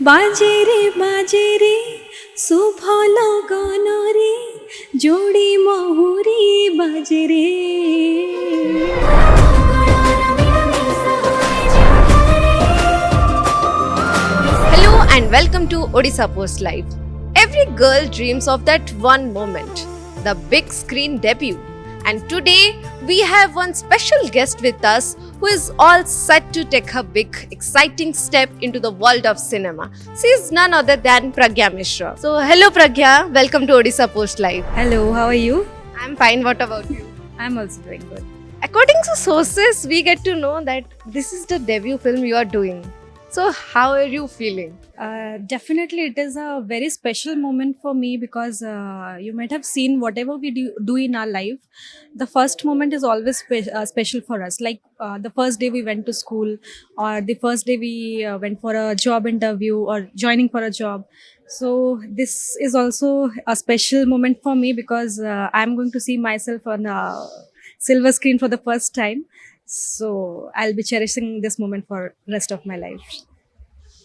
बाजे रे शुभ लगन रे जोड़ी महुरी बाजे रे। Hello and welcome to Odisha Post Live. Every girl dreams of that one moment, the big screen debut. And today we have one special guest with us who is all set to take a big, exciting step into the world of cinema. She is none other than Pragya Mishra. So, hello Pragya, welcome to Odisha Post Live. Hello, how are you? I'm fine, what about you? I'm also doing good. According to sources, we get to know that this is the debut film you are doing. So, how are you feeling? Definitely, it is a very special moment for me because you might have seen whatever we do in our life. The first moment is always special for us. Like the first day we went to school, or the first day we went for a job interview or joining for a job. So this is also a special moment for me because I'm going to see myself on a silver screen for the first time. So I'll be cherishing this moment for rest of my life.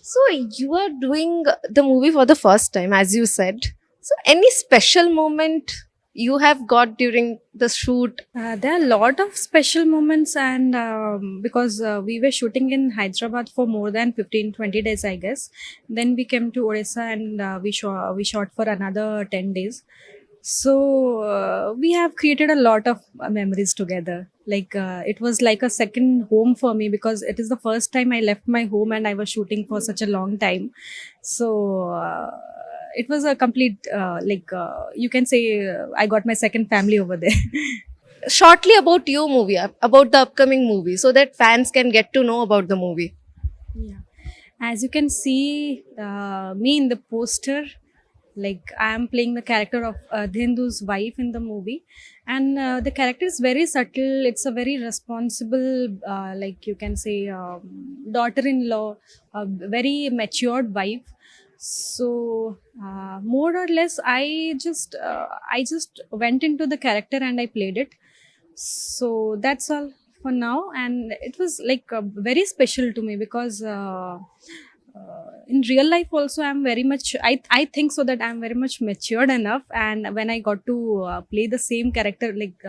So you are doing the movie for the first time, as you said. So any special moment you have got during the shoot? There are a lot of special moments, and because we were shooting in Hyderabad for more than 15-20 days, I guess. Then we came to Odisha and we shot for another 10 days. So we have created a lot of memories together. Like it was like a second home for me because it is the first time I left my home and I was shooting for such a long time. So it was a complete you can say I got my second family over there. Shortly about your movie, about the upcoming movie, so that fans can get to know about the movie. Yeah. As you can see, me in the poster, like I am playing the character of Dhendu's wife in the movie, and the character is very subtle. It's a very responsible, like you can say, daughter-in-law, a very matured wife. So more or less, I just went into the character and I played it. So that's all for now, and it was like very special to me because in real life also I'm very much I think so that I'm very much matured enough, and when I got to play the same character, like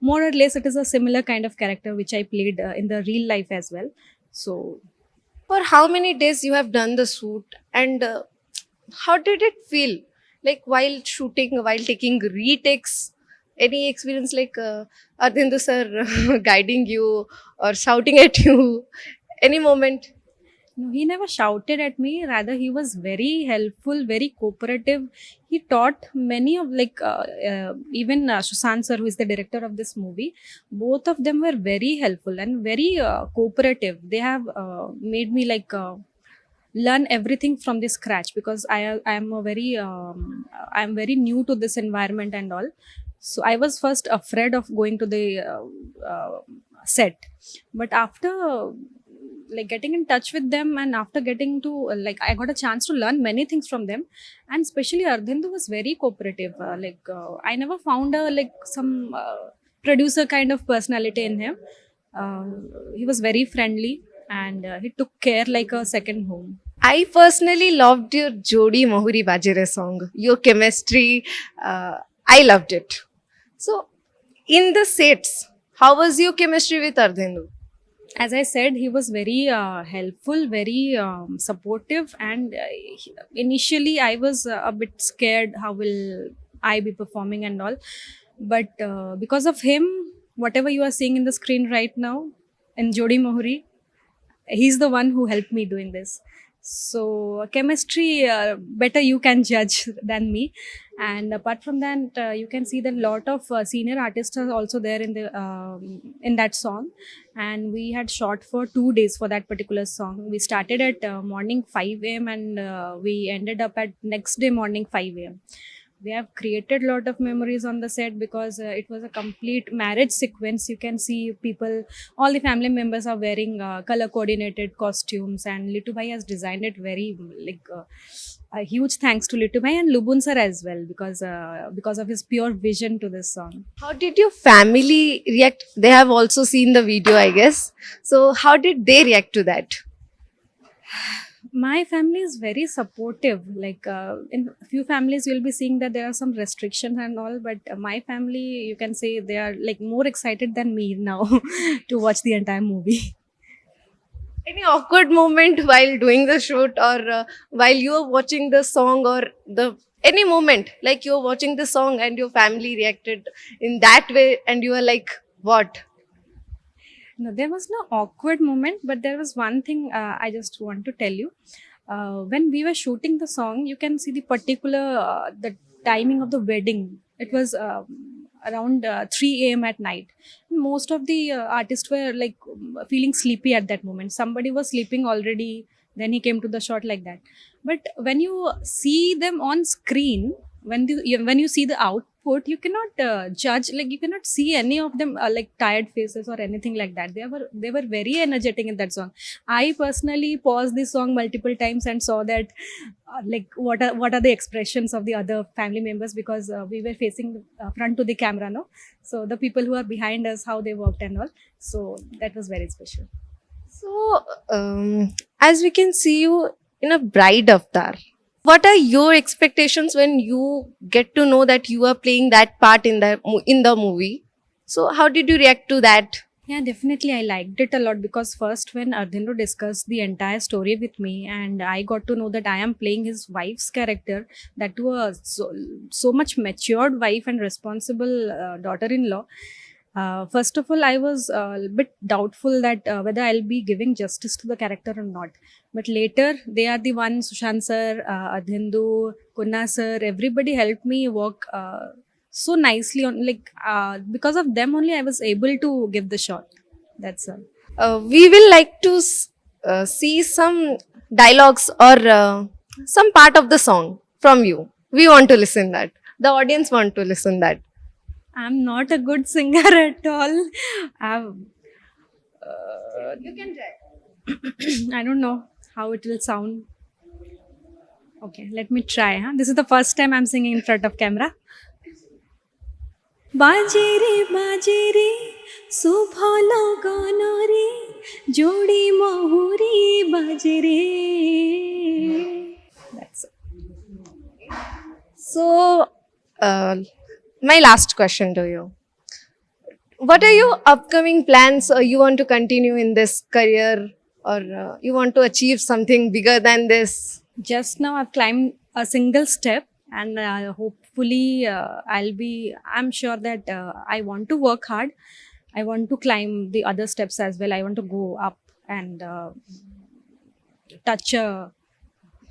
more or less it is a similar kind of character which I played in the real life as well. So For how many days you have done the shoot, and how did it feel? Like while shooting, while taking retakes, any experience like Ardhindu sir guiding you or shouting at you? Any moment? no, he never shouted at me. Rather, he was very helpful, very cooperative. He taught many of even Sushant sir, who is the director of this movie. Both of them were very helpful and very cooperative. They have made me learn everything from the scratch because I am a very I'm very new to this environment and all. So I was first afraid of going to the set, but after like getting in touch with them and after getting to I got a chance to learn many things from them, and especially Ardhindu was very cooperative. I never found a some producer kind of personality in him. He was very friendly, and he took care like a second home. I personally loved your Jodi Mahuri Bajire song. Your chemistry, I loved it. So, in the sets, how was your chemistry with Ardhendu? As I said, he was very helpful, very supportive, and initially I was a bit scared. How will I be performing and all? But because of him, whatever you are seeing in the screen right now, in Jodi Mohuri, he's the one who helped me doing this. So chemistry, better you can judge than me. And apart from that, you can see that a lot of senior artists are also there in that song, and we had shot for 2 days for that particular song. We started at morning 5 a.m. and we ended up at next day morning 5 a.m. We have created a lot of memories on the set because it was a complete marriage sequence. You can see people, all the family members are wearing color coordinated costumes, and Litu Bhai has designed it very a huge thanks to Litu Bhai and Lubun sir as well because of his pure vision to this song. How did your family react? They have also seen the video, I guess. So, how did they react to that? My family is very supportive. Like in few families, you'll be seeing that there are some restrictions and all, but my family, you can say they are like more excited than me now to watch the entire movie. Any awkward moment while doing the shoot, or while you are watching the song, or the any moment like you are watching the song and your family reacted in that way and you are like, what? No, there was no awkward moment, but there was one thing I just want to tell you. When we were shooting the song, you can see the particular the timing of the wedding. It was around 3 a.m. at night. Most of the artists were like feeling sleepy at that moment. Somebody was sleeping already. Then he came to the shot like that. But when you see them on screen, when you see the output, you cannot judge, like you cannot see any of them like tired faces or anything like that. They were very energetic in that song. I personally paused this song multiple times and saw that like what are the expressions of the other family members, because we were facing front to the camera, no, so the people who are behind us, how they worked and all. So that was very special. So, as we can see you in a bride avatar, what are your expectations when you get to know that you are playing that part in the movie? So, how did you react to that? Yeah, definitely. I liked it a lot because first, when Ardhindo discussed the entire story with me, and I got to know that I am playing his wife's character, that to a so much matured wife and responsible daughter-in-law. First of all, I was a bit doubtful that whether I'll be giving justice to the character or not. But later, they are the ones, Sushant sir, Ardhindu, Kunna sir, everybody helped me work so nicely on, like because of them only I was able to give the shot. That's all. We will like to see some dialogues or some part of the song from you. We want to listen that. The audience want to listen that. I'm not a good singer at all. I've, You can try. I don't know how it will sound. Okay, let me try. Huh? This is the first time I'm singing in front of camera. बाजे रे सुभल gun रे जोड़ी महुरी बाजे रे. That's it. So, my last question to you. What are your upcoming plans? Or you want to continue in this career, or you want to achieve something bigger than this? Just now I've climbed a single step, and hopefully I'm sure that I want to work hard. I want to climb the other steps as well. I want to go up and touch a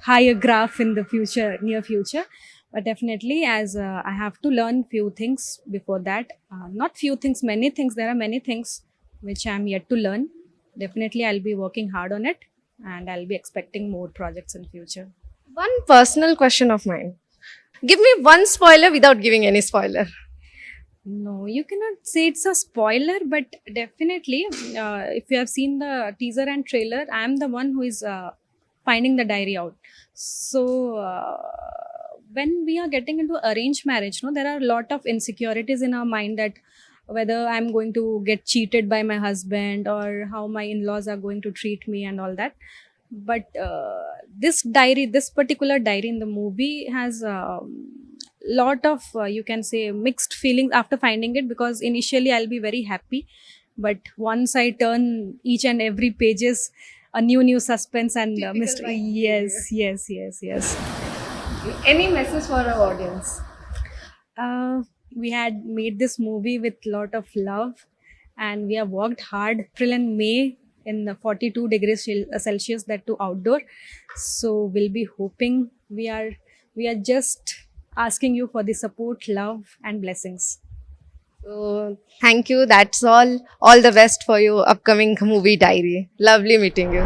higher graph in the future, near future. But definitely, as I have to learn few things before that. Not few things, many things. There are many things which I'm yet to learn. Definitely, I'll be working hard on it, and I'll be expecting more projects in future. One personal question of mine. Give me one spoiler without giving any spoiler. No, you cannot say it's a spoiler, but definitely, if you have seen the teaser and trailer, I am the one who is finding the diary out. So, when we are getting into arranged marriage, no, there are a lot of insecurities in our mind that whether I'm going to get cheated by my husband or how my in-laws are going to treat me and all that. But this particular diary in the movie has lot of you can say mixed feelings after finding it, because initially I'll be very happy, but once I turn each and every pages, a new suspense and mystery. Yes. Any message for our audience? We had made this movie with lot of love, and we have worked hard April and May in the 42 degrees Celsius, that too outdoor. So we'll be hoping, we are just asking you for the support, love and blessings. So, thank you. That's all. All the best for your upcoming movie diary. Lovely meeting you.